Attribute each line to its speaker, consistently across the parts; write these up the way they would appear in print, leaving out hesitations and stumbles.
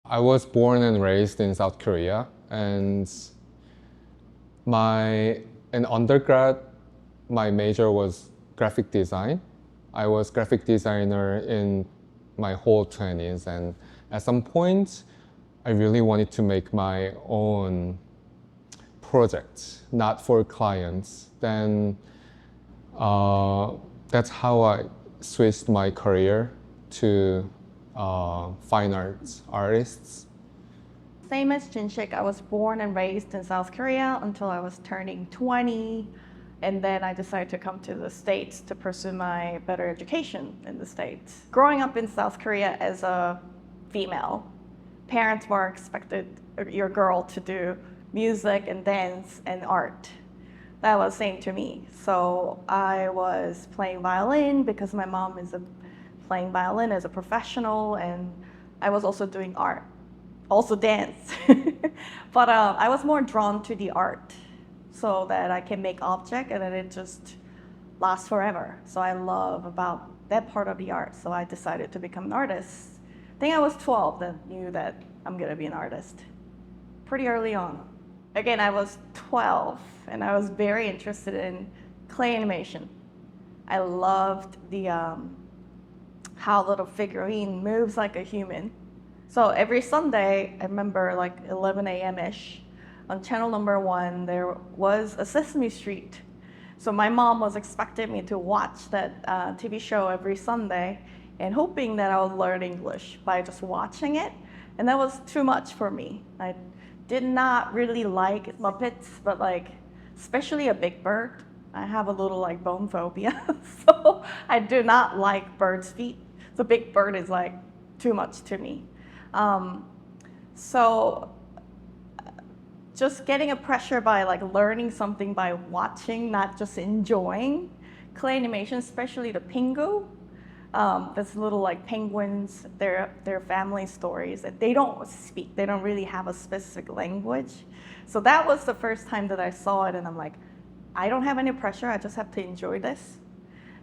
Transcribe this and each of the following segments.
Speaker 1: I was born and raised in South Korea, and in undergrad, my major was graphic design. I was graphic designer in my whole 20s, and at some point, I really wanted to make my own project, not for clients. Then that's how I switched my career to fine arts artists.
Speaker 2: Same as Jinsik, I was born and raised in South Korea until I was turning 20. And then I decided to come to the States to pursue my better education in the States. Growing up in South Korea as a female, parents were expected your girl to do music and dance and art. That was same to me. So I was playing violin because my mom is playing violin as a professional, and I was also doing art, also dance. But I was more drawn to the art so that I can make object and then it just lasts forever. So I love about that part of the art. So I decided to become an artist. I think I was 12 that knew that I'm gonna be an artist, pretty early on. Again, I was 12 and I was very interested in clay animation. I loved the how little figurine moves like a human. So every Sunday, I remember like 11 a.m.-ish, on channel number 1, there was a Sesame Street. So my mom was expecting me to watch that TV show every Sunday and hoping that I would learn English by just watching it. And that was too much for me. I did not really like Muppets, but like, especially a Big Bird. I have a little like bone phobia, so I do not like birds' feet. So Big Bird is like too much to me. So just getting a pressure by like learning something by watching, not just enjoying clay animation, especially the Pingu. This little like penguins, their family stories, and they don't speak. They don't really have a specific language. So that was the first time that I saw it, and I'm like, I don't have any pressure. I just have to enjoy this.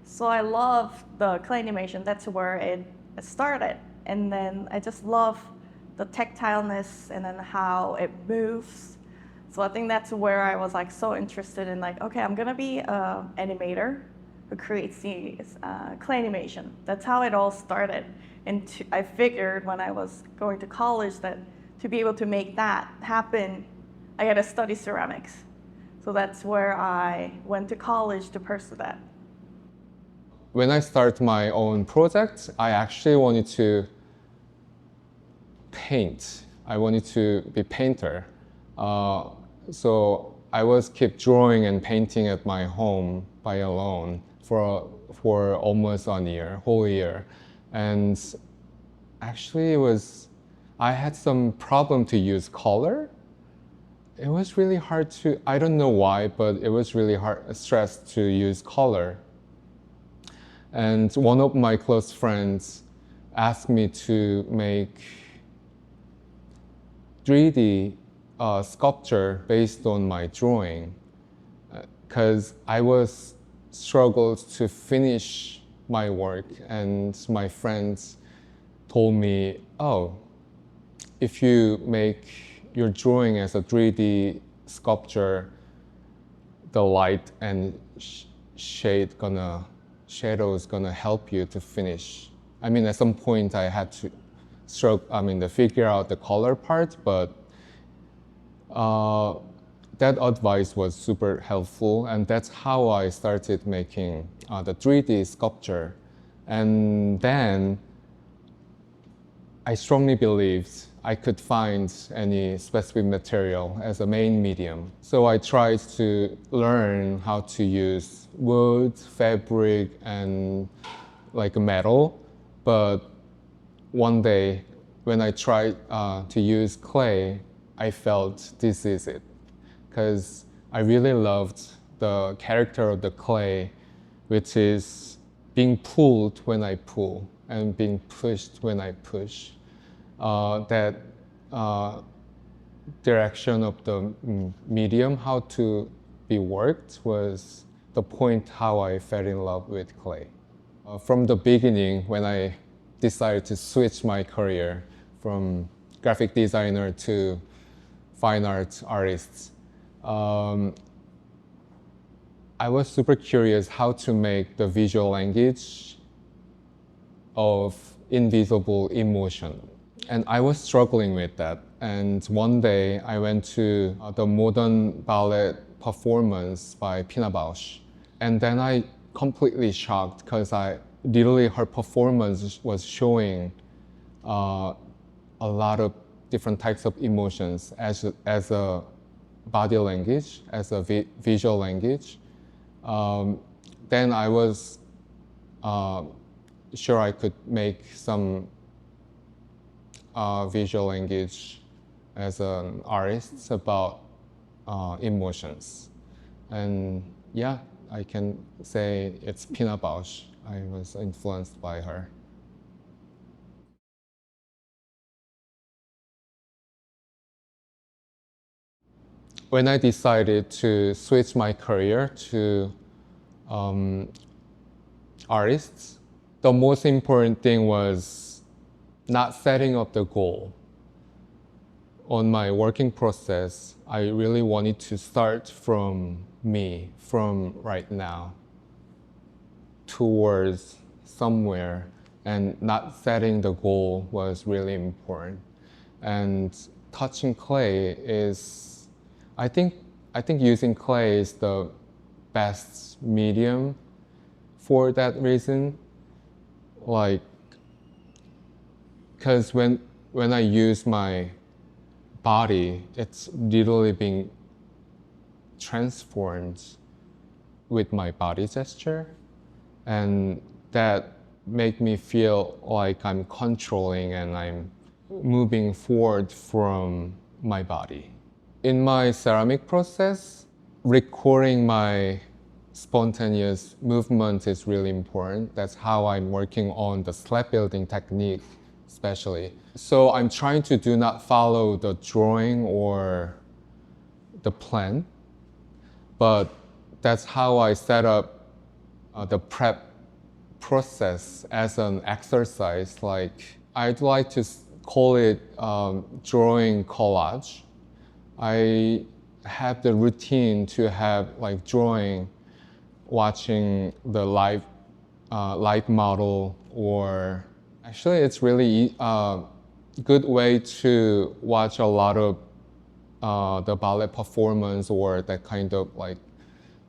Speaker 2: So I love the clay animation. That's where it started, and then I just love the tactileness and then how it moves. So I think that's where I was like so interested in like, okay, I'm gonna be an animator who creates the clay animation. That's how it all started. And I figured when I was going to college that to be able to make that happen, I had to study ceramics. So that's where I went to college to pursue that.
Speaker 1: When I started my own project, I actually wanted to paint. I wanted to be a painter. So I was keep drawing and painting at my home by alone for almost a year, whole year. And actually I had some problem to use color. It was really hard to, I don't know why, but it was really stressed to use color. And one of my close friends asked me to make 3D sculpture based on my drawing, because I was struggled to finish my work, and my friends told me, oh, if you make your drawing as a 3D sculpture, the light and shadow is gonna help you to finish. I mean, at some point I had to to figure out the color part, but that advice was super helpful, and that's how I started making the 3D sculpture. And then I strongly believed I could find any specific material as a main medium. So I tried to learn how to use wood, fabric, and like metal. But one day when I tried to use clay, I felt this is it. Because I really loved the character of the clay, which is being pulled when I pull and being pushed when I push. That direction of the medium, how to be worked, was the point how I fell in love with clay. From the beginning, when I decided to switch my career from graphic designer to fine art artists. I was super curious how to make the visual language of invisible emotion. And I was struggling with that. And one day I went to the modern ballet performance by Pina Bausch. And then I completely shocked because literally her performance was showing a lot of different types of emotions as a body language, as a visual language. Then I was sure I could make some visual language as an artist about emotions. And yeah, I can say it's Pina Bausch. I was influenced by her. When I decided to switch my career to artists, the most important thing was not setting up the goal. On my working process, I really wanted to start from me, from right now, towards somewhere, and not setting the goal was really important. And touching clay is, I think using clay is the best medium for that reason. Like, because when I use my body, it's literally being transformed with my body gesture, and that make me feel like I'm controlling and I'm moving forward from my body. In my ceramic process, recording my spontaneous movement is really important. That's how I'm working on the slab building technique, especially. So I'm trying to do not follow the drawing or the plan, but that's how I set up the prep process as an exercise. Like, I'd like to call it drawing collage. I have the routine to have like drawing, watching the live model, or actually it's really good way to watch a lot of the ballet performance or that kind of like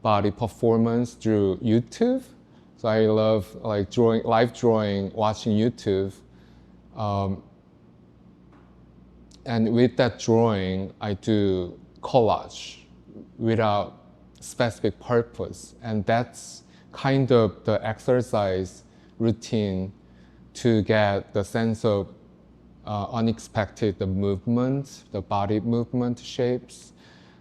Speaker 1: body performance through YouTube. So I love like drawing, live drawing, watching YouTube. And with that drawing, I do collage without specific purpose. And that's kind of the exercise routine to get the sense of unexpected movement, the body movement shapes,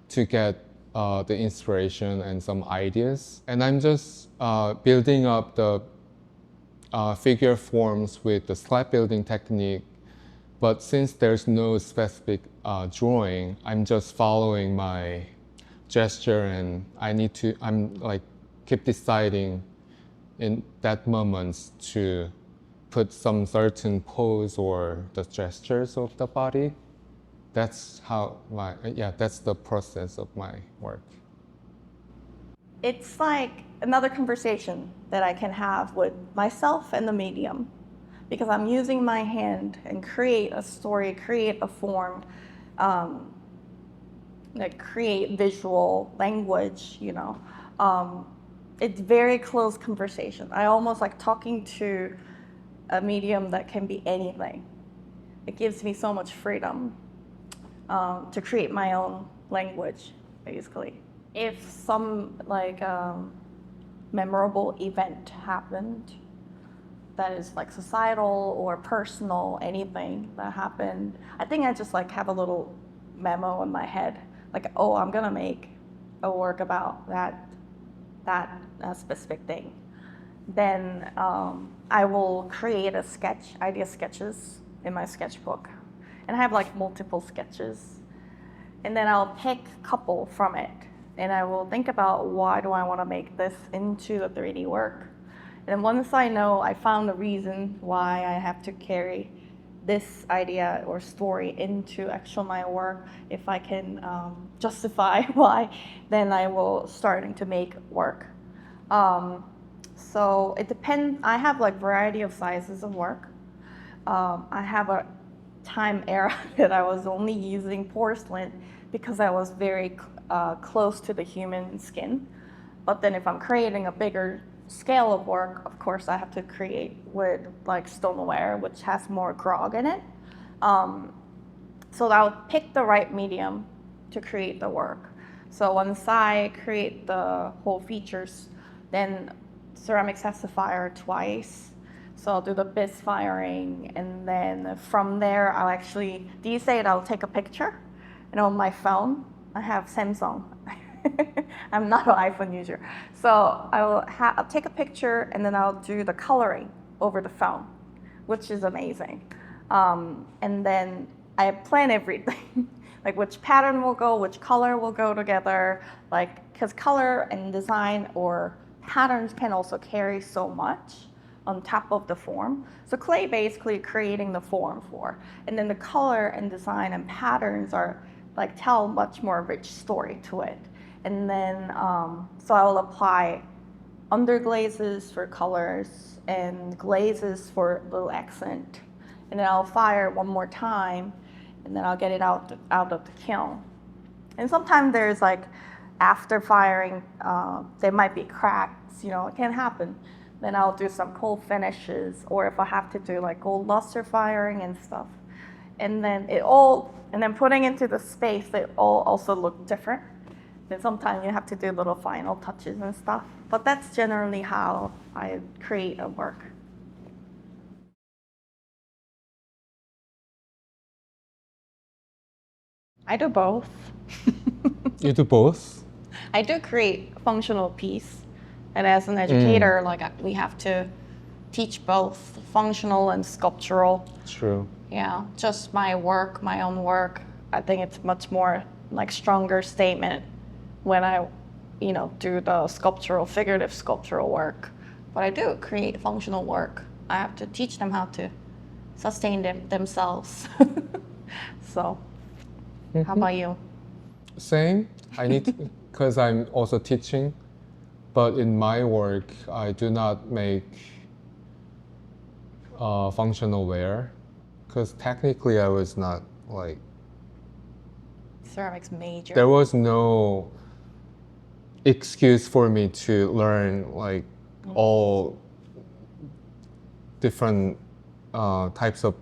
Speaker 1: to get the inspiration and some ideas. And I'm just building up the figure forms with the slab building technique. But since there's no specific drawing, I'm just following my gesture, and I'm like keep deciding in that moment to put some certain pose or the gestures of the body. That's how that's the process of my work.
Speaker 2: It's like another conversation that I can have with myself and the medium, because I'm using my hand and create a story, create a form, like create visual language, you know. It's very close conversation. I almost like talking to a medium that can be anything. It gives me so much freedom to create my own language, basically. If some like memorable event happened, that is like societal or personal, anything that happened, I think I just like have a little memo in my head, like, oh, I'm gonna make a work about that specific thing. Then I will create a sketch, idea sketches in my sketchbook, and I have like multiple sketches, and then I'll pick a couple from it, and I will think about why do I want to make this into a 3D work. And once I know, I found the reason why I have to carry this idea or story into actual my work, if I can justify why, then I will starting to make work. So it depends. I have like variety of sizes of work. I have a time era that I was only using porcelain because I was very close to the human skin. But then if I'm creating a bigger scale of work, of course I have to create with like stoneware, which has more grog in it. So I'll pick the right medium to create the work. So once I create the whole features, then ceramics has to fire twice. So I'll do the BIS firing, and then from there I'll actually, these days I'll take a picture, and on my phone, I have Samsung. I'm not an iPhone user. So I'll take a picture and then I'll do the coloring over the phone, which is amazing. And then I plan everything, like which pattern will go, which color will go together, like, because color and design or patterns can also carry so much on top of the form. So clay basically creating the form for, and then the color and design and patterns are like tell much more rich story to it. And then, so I will apply underglazes for colors and glazes for little accent. And then I'll fire one more time, and then I'll get it out of the kiln. And sometimes there's like, after firing, there might be cracks, it can happen. Then I'll do some cold finishes, or if I have to do like gold luster firing and stuff. And then putting into the space, they all also look different. Then sometimes you have to do little final touches and stuff. But that's generally how I create a work. I do both.
Speaker 1: You do both?
Speaker 2: I do create functional piece. And as an educator, we have to teach both functional and sculptural.
Speaker 1: True.
Speaker 2: Yeah, just my own work, I think it's much more like stronger statement when I, do the figurative sculptural work. But I do create functional work. I have to teach them how to sustain themselves. So, how about you?
Speaker 1: Same. I need to, because I'm also teaching, but in my work, I do not make functional wear, because technically I was not like,
Speaker 2: Ceramics major.
Speaker 1: there was no excuse for me to learn like all different types of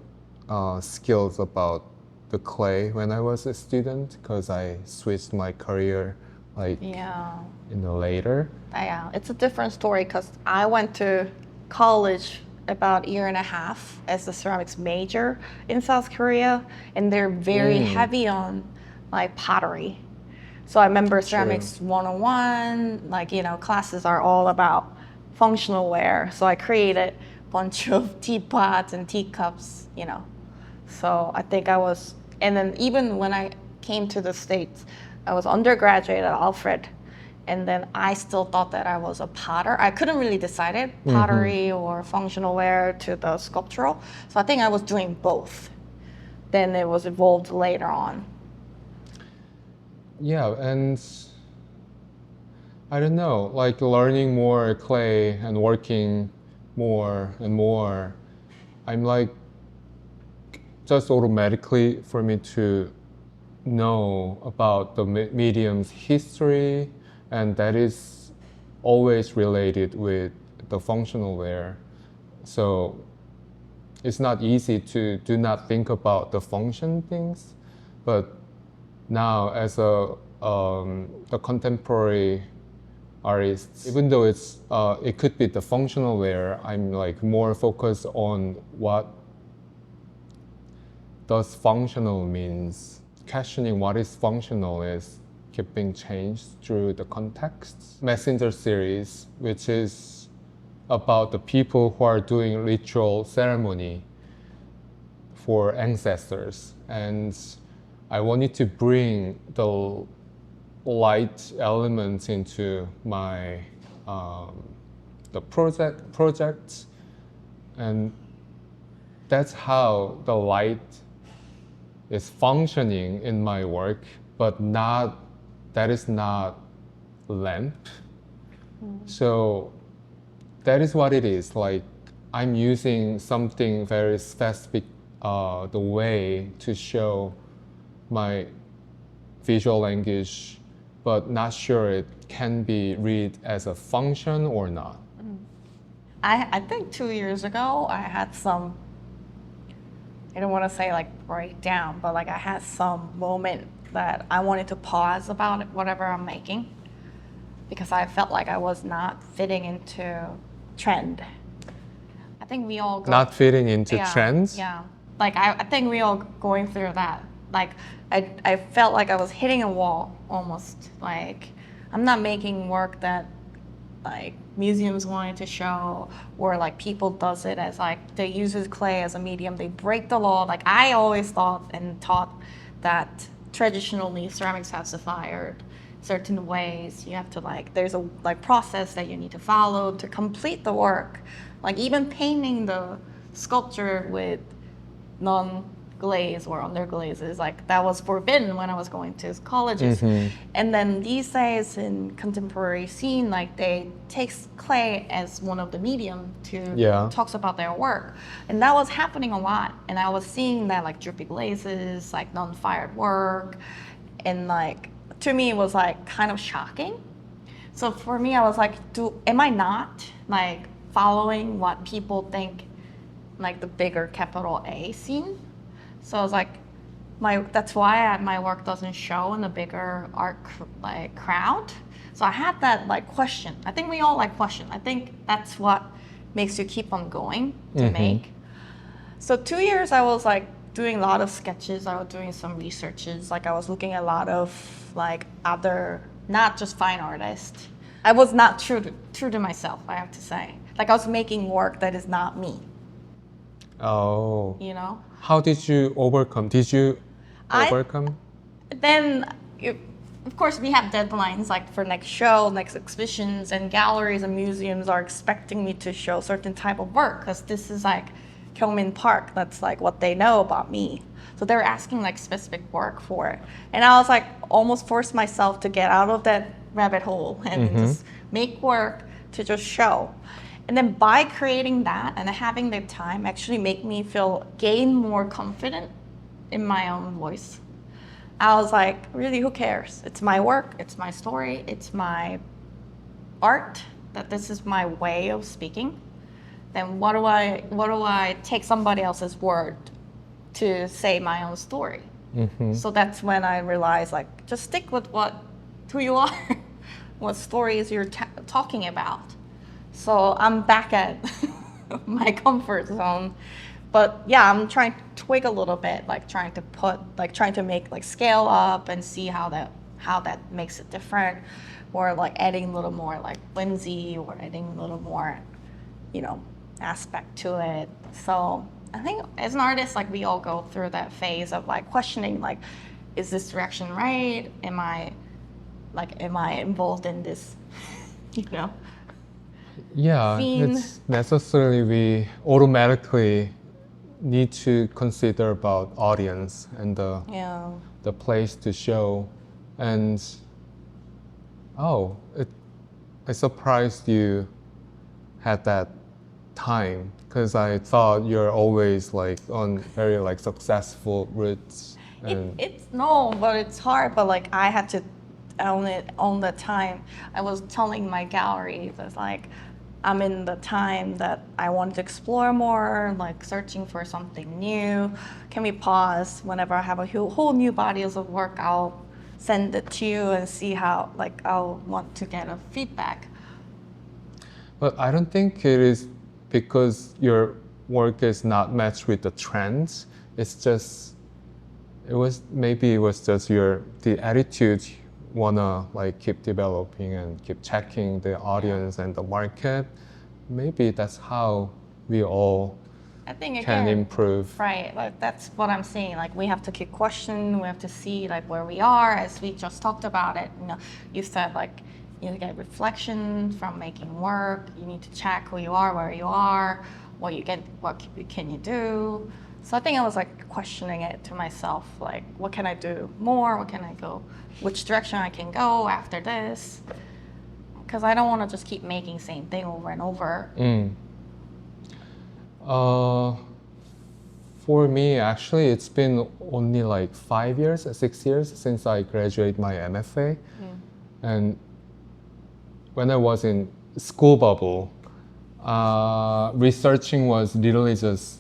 Speaker 1: skills about the clay when I was a student, because I switched my career later.
Speaker 2: Yeah, it's a different story because I went to college about a year and a half as a ceramics major in South Korea, and they're very heavy on like pottery. So I remember ceramics 101, classes are all about functional wear. So I created a bunch of teapots and teacups, So I think and then even when I came to the States, I was undergraduate at Alfred. And then I still thought that I was a potter. I couldn't really decide it, pottery or functional wear to the sculptural. So I think I was doing both. Then it was evolved later on.
Speaker 1: Yeah, and I don't know, like learning more clay and working more and more, I'm like, just automatically for me to know about the medium's history, and that is always related with the functional wear. So it's not easy to do not think about the function things, but now as a contemporary artist, even though it could be the functional wear, I'm like more focused on what does functional means. Questioning what is functional is keep being changed through the context. Messenger series, which is about the people who are doing ritual ceremony for ancestors, and I wanted to bring the light elements into my the project, and that's how the light is functioning in my work, but that is not lamp. So that is what it is. Like I'm using something very specific, the way to show my visual language, but not sure it can be read as a function or not.
Speaker 2: I think 2 years ago, I had some, I don't want to say like breakdown, but like I had some moment that I wanted to pause about it, whatever I'm making, because I felt like I was not fitting into trend. I think we all go
Speaker 1: Not fitting into trends?
Speaker 2: Yeah. Like I think we all going through that. Like I felt like I was hitting a wall almost. Like I'm not making work that like museums wanted to show, or like people does it as like they uses clay as a medium, they break the law. Like I always thought and taught that traditionally ceramics has to fire certain ways. You have to like there's a like process that you need to follow to complete the work. Like even painting the sculpture with non-glaze or underglazes, like that was forbidden when I was going to colleges. And then these days in contemporary scene, like they take clay as one of the medium to talks about their work. And that was happening a lot. And I was seeing that like drippy glazes, like non-fired work. And like, to me, it was like kind of shocking. So for me, I was like, am I not like following what people think like the bigger capital A scene? So I was like, that's why my work doesn't show in the bigger art crowd. So I had that like question. I think we all like question. I think that's what makes you keep on going to make. So 2 years I was like doing a lot of sketches. I was doing some researches. Like I was looking at a lot of like other, not just fine artists. I was not true to myself, I have to say. Like I was making work that is not me.
Speaker 1: Oh.
Speaker 2: You know?
Speaker 1: How did you overcome? Did you overcome?
Speaker 2: Then, of course, we have deadlines like for next show, next exhibitions, and galleries and museums are expecting me to show certain type of work because this is like Kyungmin Park. That's like what they know about me. So they're asking like specific work for it. And I was like almost forced myself to get out of that rabbit hole and just make work to just show. And then by creating that and having the time actually make me gain more confident in my own voice. I was like, really, who cares? It's my work, it's my story, it's my art, that this is my way of speaking. Then what do I take somebody else's word to say my own story? So that's when I realized like, just stick with who you are, what stories you're talking about. So I'm back at my comfort zone, but yeah, I'm trying to twig a little bit, like trying to make like scale up and see how that makes it different, or like adding a little more like whimsy or adding a little more, aspect to it. So I think as an artist, like we all go through that phase of like questioning, like, is this direction right? Am I involved in this,
Speaker 1: Yeah,
Speaker 2: scene?
Speaker 1: it's necessarily we automatically need to consider about audience and the place to show. And I surprised you had that time because I thought you're always like on very like successful routes. And
Speaker 2: But it's hard. But like I had to own it on the time. I was telling my gallery that like I'm in the time that I wanted to explore more, like searching for something new. Can we pause? Whenever I have a whole new bodies of work, I'll send it to you and see how, like, I'll want to get a feedback.
Speaker 1: But I don't think it is because your work is not matched with the trends. It was just the attitude wanna like keep developing and keep checking the audience and the market. Maybe that's how we all can improve.
Speaker 2: Right, like that's what I'm saying. Like we have to keep questioning. We have to see like where we are, as we just talked about it. You said like you get reflection from making work. You need to check who you are, where you are, can you do? So I think I was like questioning it to myself, like, what can I do more? What can I go? Which direction I can go after this? Because I don't want to just keep making same thing over and over.
Speaker 1: For me, actually, it's been only like 5 years, 6 years since I graduated my MFA. And when I was in school bubble, researching was literally just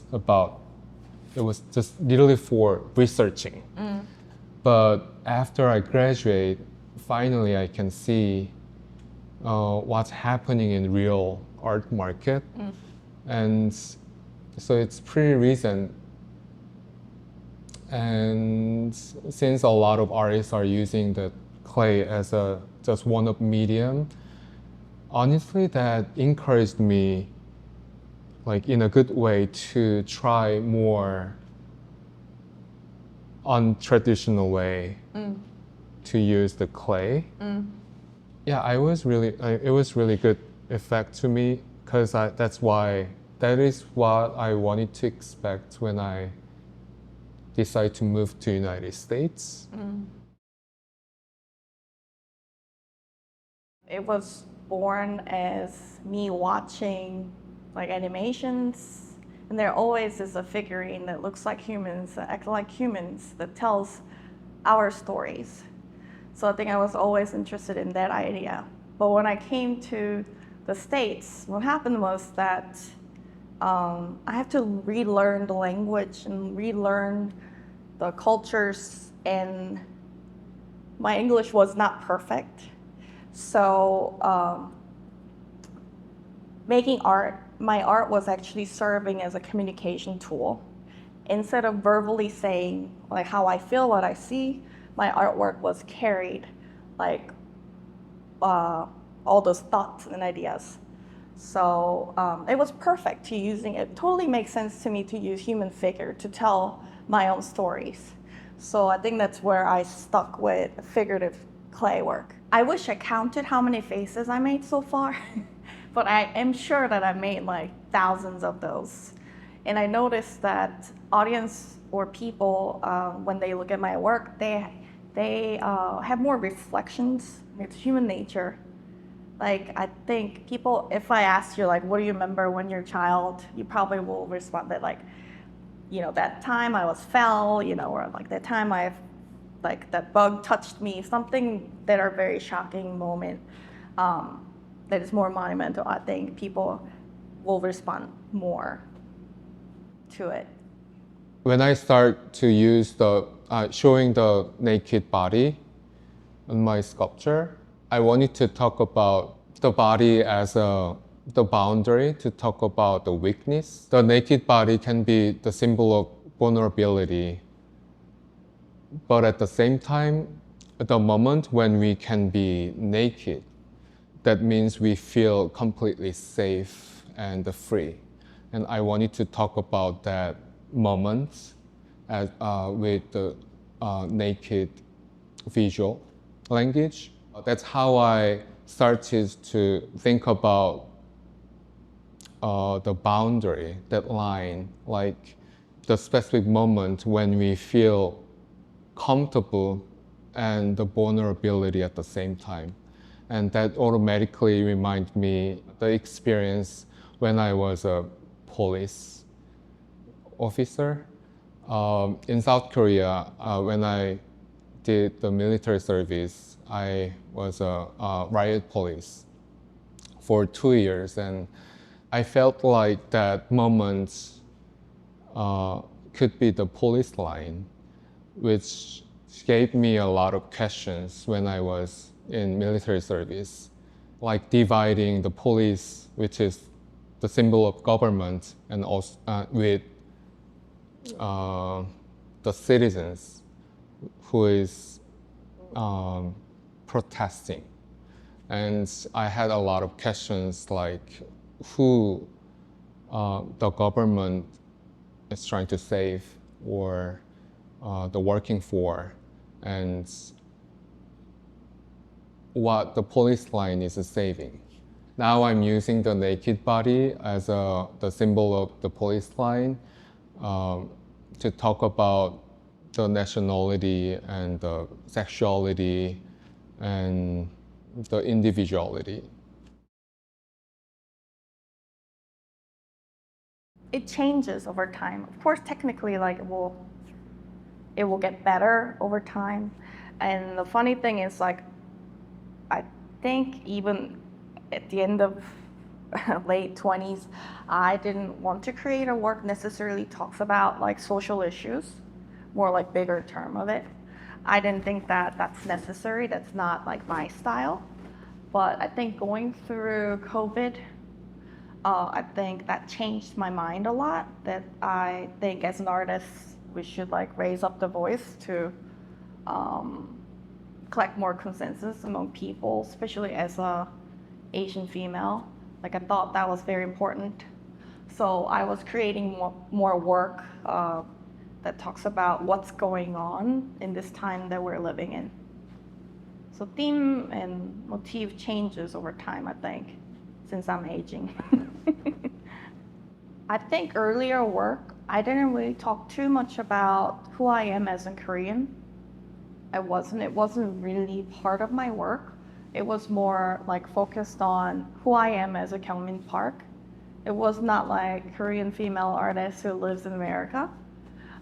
Speaker 1: it was just literally for researching. But after I graduate, finally I can see what's happening in real art market. And so it's pretty recent. And since a lot of artists are using the clay as just one of medium, honestly, that encouraged me, like in a good way, to try more untraditional way to use the clay. Yeah, it was really good effect to me, because that is what I wanted to expect when I decided to move to United States.
Speaker 2: It was born as me watching like animations, and there always is a figurine that looks like humans, that act like humans, that tells our stories. So I think I was always interested in that idea. But when I came to the States, what happened was that I have to relearn the language and relearn the cultures, and my English was not perfect. So making art, my art was actually serving as a communication tool. Instead of verbally saying like how I feel, what I see, my artwork was carried like all those thoughts and ideas. So it was perfect to using it. Totally makes sense to me to use human figure to tell my own stories. So I think that's where I stuck with figurative clay work. I wish I counted how many faces I made so far, but I am sure that I made like thousands of those. And I noticed that audience or people, when they look at my work, they have more reflections. It's human nature. Like, I think people, if I ask you, like, what do you remember when you're a child, you probably will respond that, like, that time I was fell, or like that time like that bug touched me, something that are very shocking moment that is more monumental. I think people will respond more to it.
Speaker 1: When I start to use showing the naked body on my sculpture, I wanted to talk about the body as the boundary, to talk about the weakness. The naked body can be the symbol of vulnerability, but at the same time, the moment when we can be naked, that means we feel completely safe and free. And I wanted to talk about that moment with the naked visual language. That's how I started to think about the boundary, that line, like the specific moment when we feel comfortable and the vulnerability at the same time. And that automatically reminds me the experience when I was a police officer in South Korea. When I did the military service, I was a riot police for 2 years, and I felt like that moment could be the police line, which gave me a lot of questions when I was in military service, like dividing the police, which is the symbol of government, and also with the citizens who is protesting. And I had a lot of questions like who the government is trying to save, or the working for, and what the police line is saving. now I'm using the naked body as the symbol of the police line to talk about the nationality and the sexuality and the individuality.
Speaker 2: It changes over time. Of course, technically, like it will get better over time. And the funny thing is, like, I think even at the end of late 20s, I didn't want to create a work necessarily talks about like social issues, more like bigger term of it. I didn't think that that's necessary. That's not like my style. But I think going through COVID, I think that changed my mind a lot. That I think as an artist, we should like raise up the voice to collect more consensus among people, especially as a Asian female. Like I thought that was very important. So I was creating more work that talks about what's going on in this time that we're living in. So theme and motif changes over time, I think, since I'm aging. I think earlier work, I didn't really talk too much about who I am as a Korean. It wasn't really part of my work. It was more like focused on who I am as a Kyungmin Park. It was not like Korean female artist who lives in America.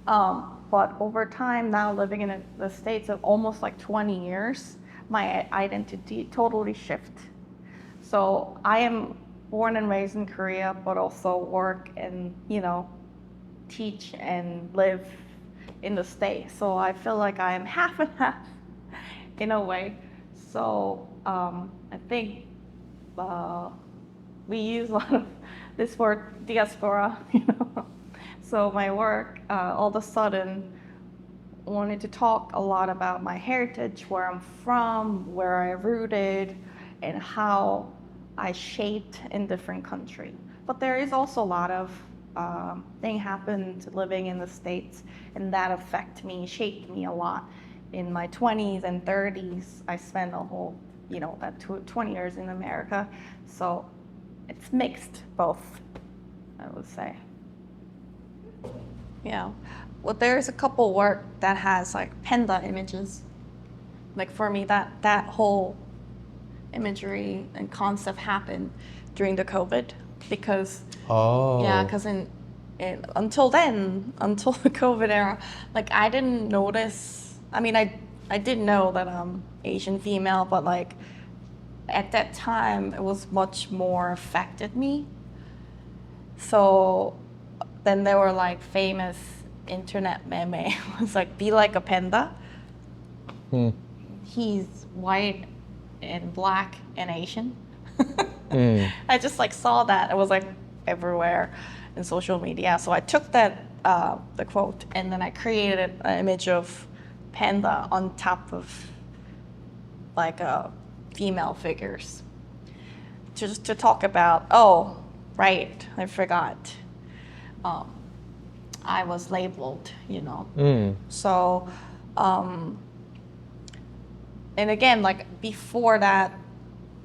Speaker 2: But over time, now living in the States of almost like 20 years, my identity totally shift. So I am born and raised in Korea, but also work and, teach and live in the States. So I feel like I am half and half in a way. So I think we use a lot of this word diaspora, So my work all of a sudden wanted to talk a lot about my heritage, where I'm from, where I rooted, and how I shaped in different countries. But there is also a lot of thing happened living in the States, and that affected me, shaped me a lot. In my 20s and 30s, I spent a whole, that 20 years in America. So it's mixed both, I would say. Yeah. Well, there's a couple work that has like panda images. Like for me, that whole imagery and concept happened during the COVID because until the COVID era, like I didn't notice. I mean, I did know that I'm Asian female, but like at that time, it was much more affected me. So then there were like famous internet meme. It was like, be like a panda. He's white and black and Asian. I just like saw that. It was like everywhere in social media. So I took that, the quote, and then I created an image of panda on top of like female figures. Just to talk about, I forgot. I was labeled, So, and again, like before that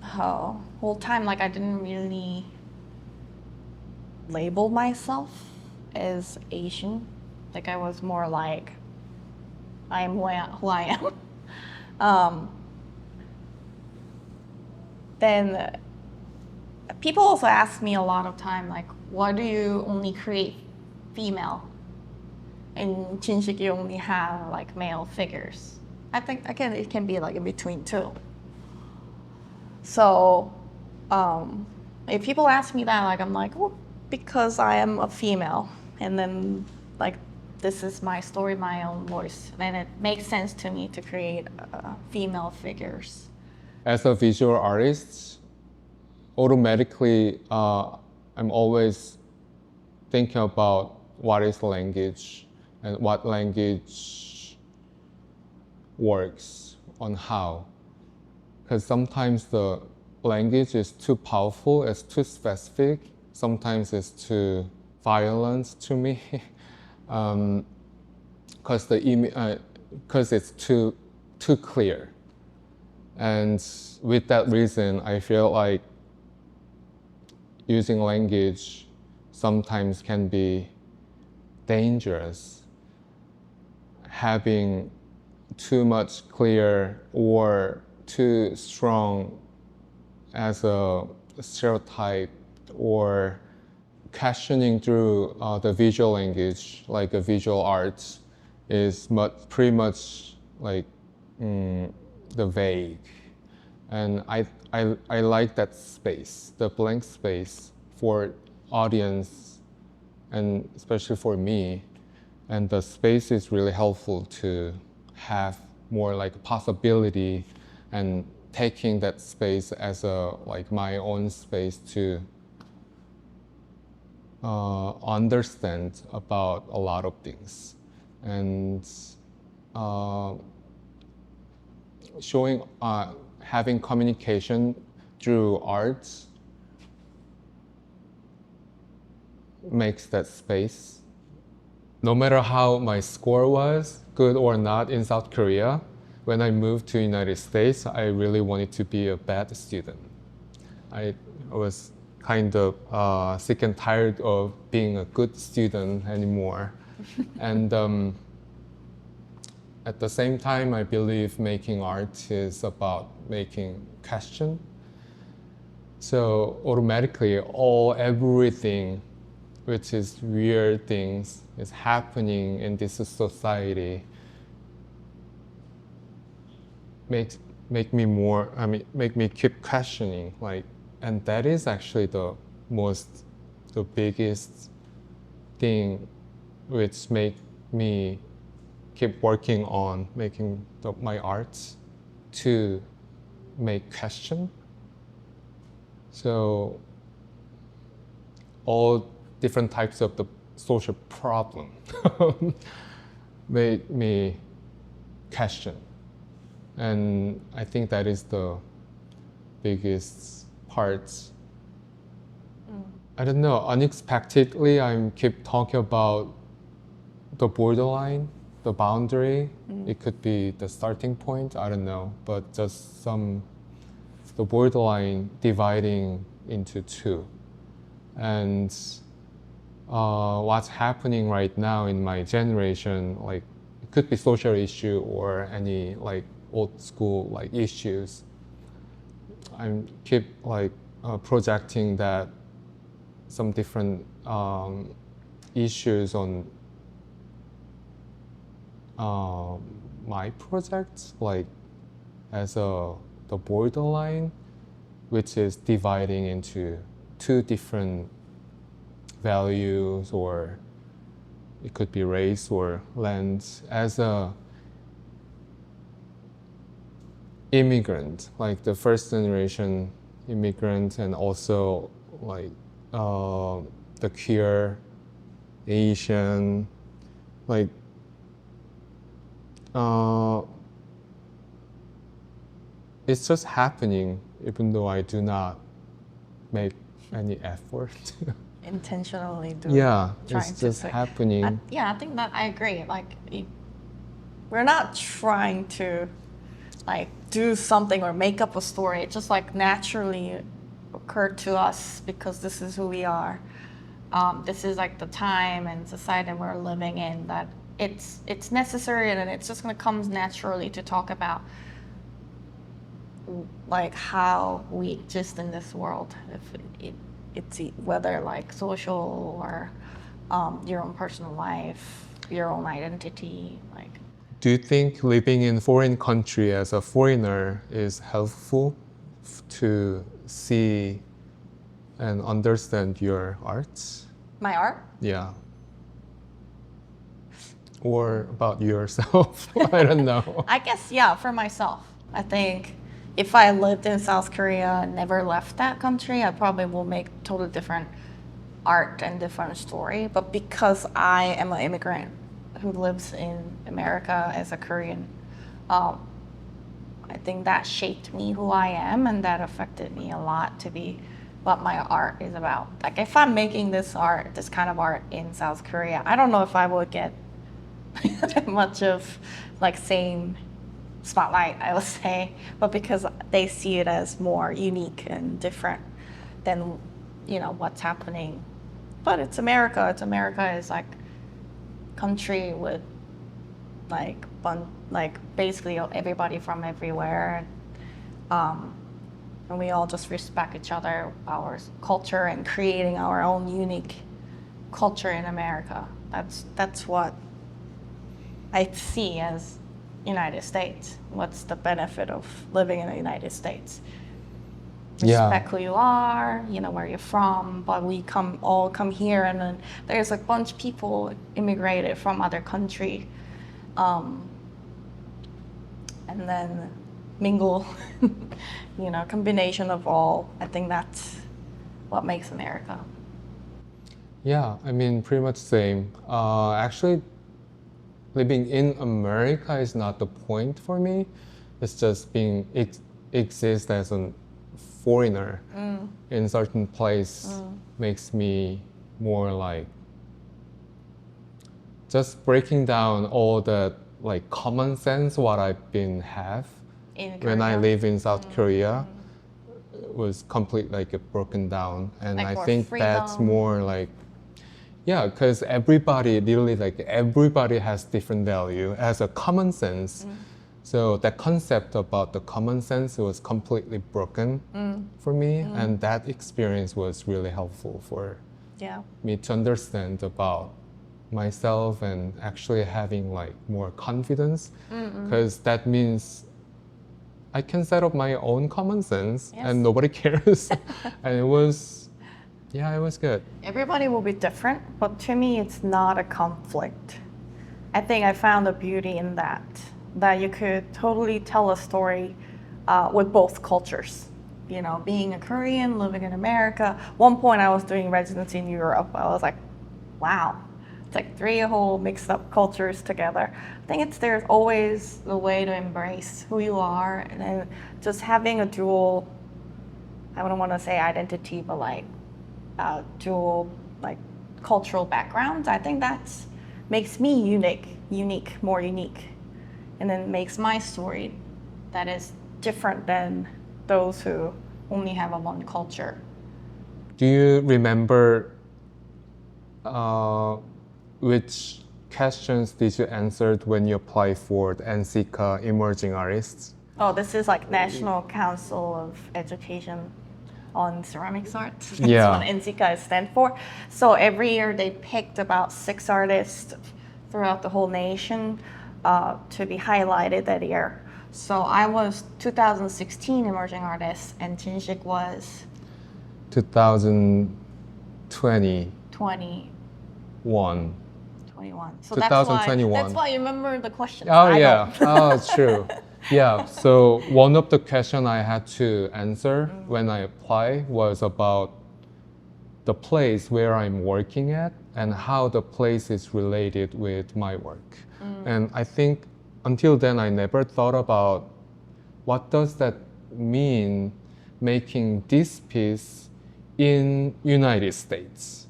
Speaker 2: whole time, like I didn't really label myself as Asian. Like I was more like, I am who I am. Then people also ask me a lot of time, like, why do you only create female? In Jinsik, you only have like male figures. I think, again, it can be like in between too. So if people ask me that, like, I'm like, well, because I am a female. And then like, this is my story, my own voice. And it makes sense to me to create female figures.
Speaker 1: As a visual artist, automatically, I'm always thinking about what is language and what language works on how. Because sometimes the language is too powerful, it's too specific, sometimes it's too violent to me. Because it's too clear. And with that reason, I feel like using language sometimes can be dangerous. Having too much clear or too strong as a stereotype, or questioning through the visual language, like a visual arts, is pretty much like the vague. And I like that space, the blank space for audience, and especially for me. And the space is really helpful to have more like possibility, and taking that space as a like my own space to understand about a lot of things. And showing having communication through art makes that space. No matter how my score was, good or not, in South Korea, when I moved to United States, I really wanted to be a bad student. I was kind of sick and tired of being a good student anymore. And at the same time, I believe making art is about making question. So automatically, everything which is weird things is happening in this society make me keep questioning, like, and that is actually the biggest thing which make me keep working on making my arts, to make question. So all different types of the social problem made me question. And I think that is the biggest part. I don't know, unexpectedly I keep talking about the borderline, the boundary. It could be the starting point, I don't know, but just the borderline dividing into two. And what's happening right now in my generation, like it could be social issue or any like old school like issues. I keep like projecting that some different issues on my project, like as the borderline, which is dividing into two different values, or it could be race or land. As a immigrant, like the first generation immigrant, and also like the queer Asian, like it's just happening even though I do not make any effort.
Speaker 2: Intentionally do.
Speaker 1: Yeah,
Speaker 2: trying
Speaker 1: it's
Speaker 2: to
Speaker 1: just
Speaker 2: say.
Speaker 1: happening.
Speaker 2: I think that I agree. Like, we're not trying to like do something or make up a story. It just like naturally occurred to us because this is who we are. This is like the time and society we're living in, that it's necessary, and it's just gonna come naturally to talk about like how we exist in this world. If it's whether like social or your own personal life, your own identity, like.
Speaker 1: Do you think living in foreign country as a foreigner is helpful to see and understand your arts?
Speaker 2: My art?
Speaker 1: Yeah. Or about yourself? I don't know.
Speaker 2: I guess, yeah, for myself. I think if I lived in South Korea and never left that country, I probably will make totally different art and different story. But because I am an immigrant who lives in America as a Korean, I think that shaped me who I am, and that affected me a lot to be what my art is about. Like, if I'm making this kind of art in South Korea, I don't know if I would get much of like same spotlight, I would say, but because they see it as more unique and different than you know, what's happening. But it's America. It's America is like country with like basically everybody from everywhere. And we all just respect each other, our culture, and creating our own unique culture in America. That's what I see as United States. What's the benefit of living in the United States? Respect who you are, you know, where you're from, but we all come here, and then there's a bunch of people immigrated from other country, and then mingle, you know, combination of all. I think that's what makes America.
Speaker 1: Yeah, I mean, pretty much same. Actually, living in America is not the point for me. It's just being exist as a foreigner in certain place makes me more like just breaking down all the like common sense what I've been have when I live in South Korea was completely like broken down, and
Speaker 2: Like
Speaker 1: I
Speaker 2: more
Speaker 1: think that's
Speaker 2: freedom.
Speaker 1: more like because everybody literally like everybody has different value as a common sense. So that concept about the common sense was completely broken for me, and that experience was really helpful for me to understand about myself and actually having like more confidence, because that means I can set up my own common sense and nobody cares. And it was good.
Speaker 2: Everybody will be different, but to me, it's not a conflict. I think I found the beauty in that you could totally tell a story with both cultures. You know, being a Korean, living in America. One point I was doing residency in Europe. I was like, wow, it's like three whole mixed up cultures together. I think there's always a way to embrace who you are, and then just having a dual, I don't want to say identity, but like dual like cultural backgrounds. I think that's makes me more unique, and then makes my story that is different than those who only have a one culture.
Speaker 1: Do you remember which questions did you answer when you applied for the NCCA Emerging Artists?
Speaker 2: Oh, this is like National Council of Education on Ceramics Arts. That's
Speaker 1: Yeah.
Speaker 2: what NCCA stands for. So every year they picked about 6 artists throughout the whole nation to be highlighted that year. So I was 2016 Emerging Artist, and Jinsik was
Speaker 1: 2020.
Speaker 2: 21. So
Speaker 1: 2021.
Speaker 2: That's why you remember the questions.
Speaker 1: Oh yeah, it's true. Yeah, so one of the questions I had to answer when I applied was about the place where I'm working at and how the place is related with my work. And I think until then I never thought about what does that mean making this piece in United States.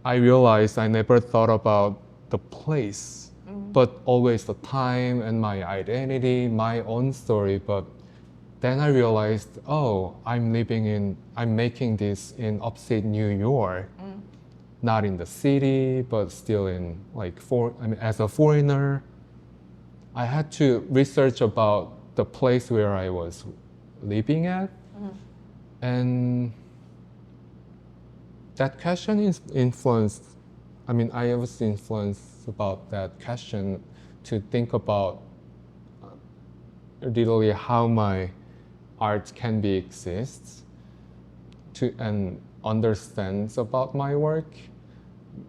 Speaker 1: I realized I never thought about the place, but always the time and my identity, my own story. But then I realized, oh, I'm making this in upstate New York, not in the city, but still in as a foreigner. I had to research about the place where I was living at, and that question is influenced. I mean, I was influenced about that question to think about literally how my art can be exists and understands about my work.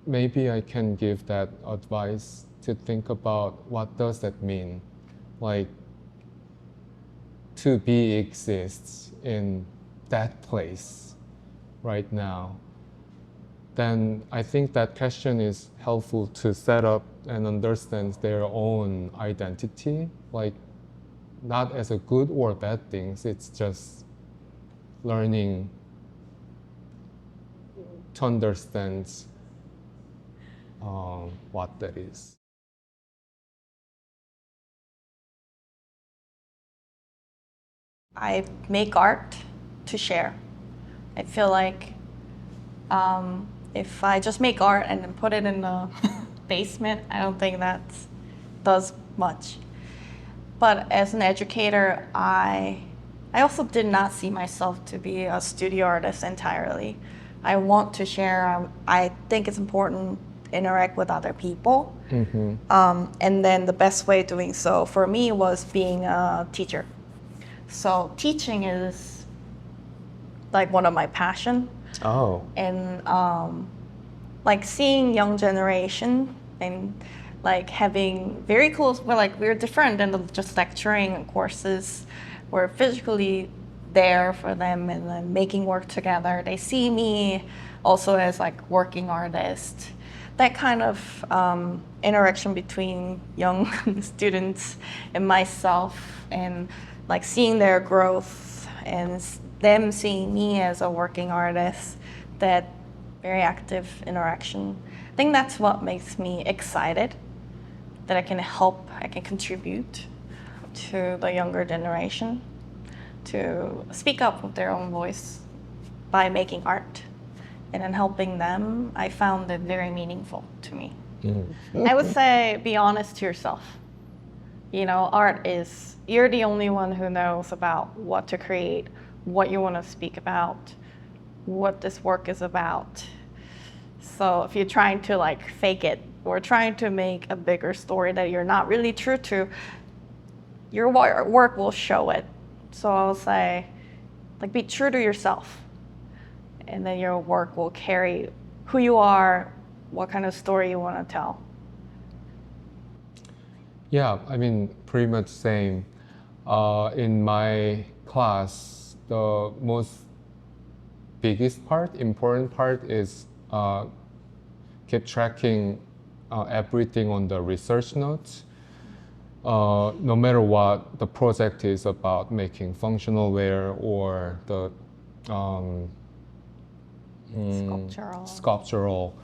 Speaker 1: Maybe I can give that advice to think about what does that mean, like to be exists in that place right now. Then I think that question is helpful to set up and understand their own identity, like not as a good or bad things. It's just learning to understand what that is.
Speaker 2: I make art to share. I feel like If I just make art and then put it in the basement, I don't think that does much. But as an educator, I also did not see myself to be a studio artist entirely. I want to share. I think it's important to interact with other people. And then the best way of doing so for me was being a teacher. So teaching is like one of my passion.
Speaker 1: Oh.
Speaker 2: And like seeing young generation and like having very close, we're different than just lecturing courses. We're physically there for them and then making work together. They see me also as like working artist. That kind of interaction between young students and myself, and like seeing their growth and them seeing me as a working artist, that very active interaction. I think that's what makes me excited, that I can help, I can contribute to the younger generation to speak up with their own voice by making art. And then helping them, I found it very meaningful to me. I would say be honest to yourself. You know, art is, you're the only one who knows about what to create, what you want to speak about, what this work is about. So if you're trying to like fake it or trying to make a bigger story that you're not really true to, your work will show it. So I'll say, like, be true to yourself, and then your work will carry who you are, what kind of story you want to tell.
Speaker 1: Yeah, I mean, pretty much same. In my class, the most biggest part, important part is keep tracking everything on the research notes. No matter what the project is about, making functional wear or the sculptural.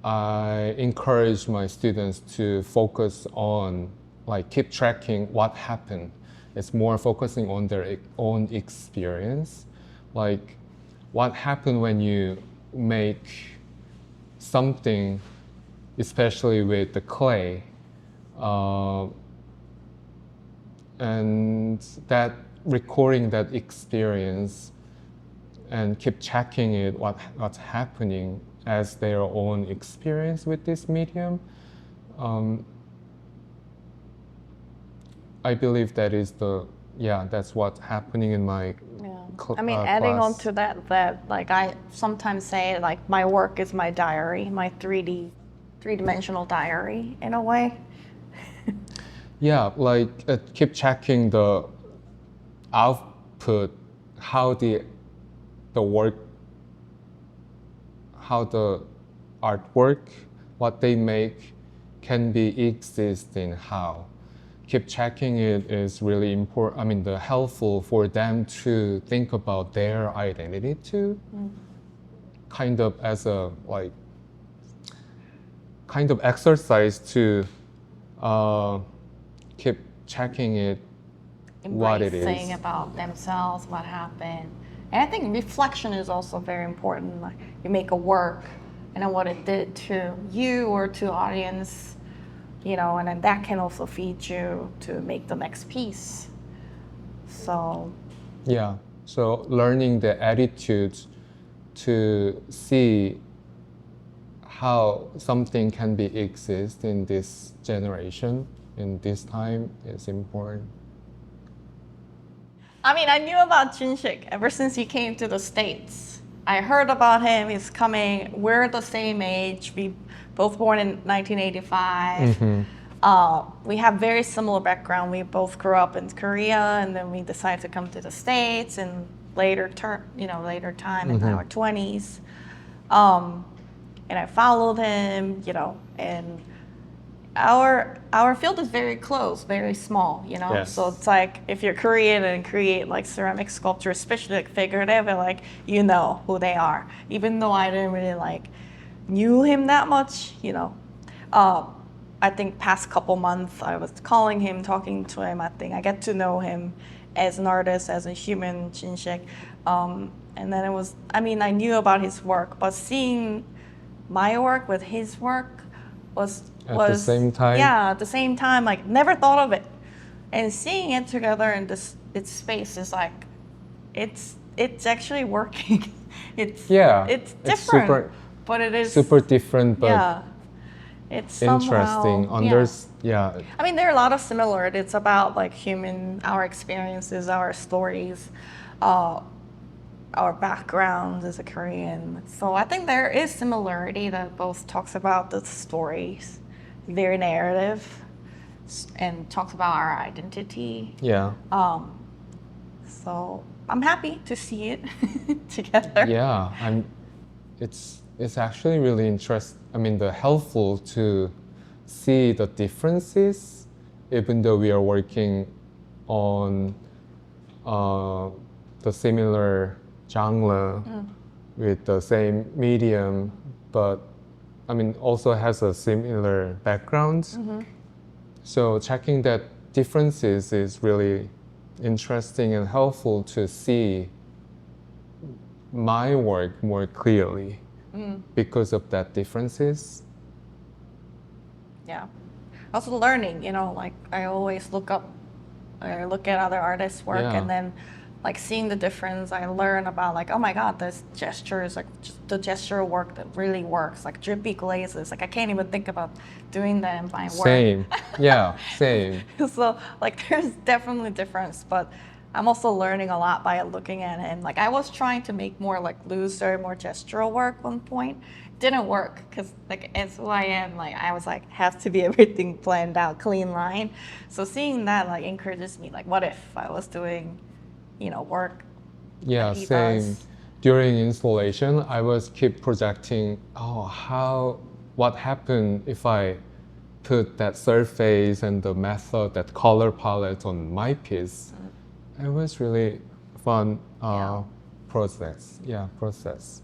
Speaker 1: I encourage my students to focus on, like, keep tracking what happened. It's more focusing on their own experience. Like, what happened when you make something, especially with the clay, and that recording that experience and keep checking it, what's happening as their own experience with this medium. I believe that is that's what's happening in my
Speaker 2: adding on
Speaker 1: class.
Speaker 2: to that like I sometimes say, like, my work is my diary, my three-dimensional diary in a way.
Speaker 1: Yeah, like keep checking the output, how the work, how the artwork, what they make can be existing, how. Keep checking it is really important. I mean, helpful for them to think about their identity too. Kind of as a kind of exercise to keep checking it, what it is.
Speaker 2: Embracing about themselves, what happened. And I think reflection is also very important. Like, you make a work and then what it did to you or to audience, and then that can also feed you to make the next piece. So.
Speaker 1: Yeah, so learning the attitudes to see how something can exist in this generation, in this time, is important.
Speaker 2: I mean, I knew about Jinsik ever since he came to the States. I heard about him, he's coming, we're the same age, we both born in 1985. We have very similar background. We both grew up in Korea, and then we decided to come to the States in later time in our 20s. And I followed him, and our field is very close, very small,
Speaker 1: Yes.
Speaker 2: So it's like if you're Korean and create like ceramic sculpture, especially like figurative, and like who they are, even though I didn't really knew him that much, I think past couple months I was calling him, talking to him. I think I get to know him as an artist, as a human, Jinsik. And then it was, I mean, I knew about his work, but seeing my work with his work was
Speaker 1: At the same time?
Speaker 2: Yeah, at the same time, like never thought of it. And seeing it together in its space is like, it's actually working. It's different,
Speaker 1: super,
Speaker 2: but it is
Speaker 1: super different, but
Speaker 2: yeah, it's
Speaker 1: interesting.
Speaker 2: somehow,
Speaker 1: yeah.
Speaker 2: I mean, there are a lot of similarities. It's about like our experiences, our stories, our backgrounds as a Korean. So I think there is similarity that both talks about the stories, very narrative, and talks about our identity.
Speaker 1: Yeah.
Speaker 2: So I'm happy to see it together.
Speaker 1: Yeah, it's actually really helpful to see the differences, even though we are working on the similar genre with the same medium, but also has a similar background. So checking that differences is really interesting and helpful to see my work more clearly because of that differences.
Speaker 2: Yeah. Also learning, like I always look at other artists' work, and then like seeing the difference, I learn about like, oh my God, this gesture is like the gesture work that really works, like drippy glazes. Like I can't even think about doing that in my work.
Speaker 1: Same. Yeah, same.
Speaker 2: So like there's definitely difference, but I'm also learning a lot by looking at it. And like I was trying to make more like looser, more gestural work one point. Didn't work because like as who I am, like I was like have to be everything planned out, clean line. So seeing that like encourages me, like what if I was doing work.
Speaker 1: Yeah,
Speaker 2: that he
Speaker 1: same.
Speaker 2: does.
Speaker 1: During installation, I was keep projecting, what happened if I put that surface and the method, that color palette on my piece. It was really fun process. Yeah, process.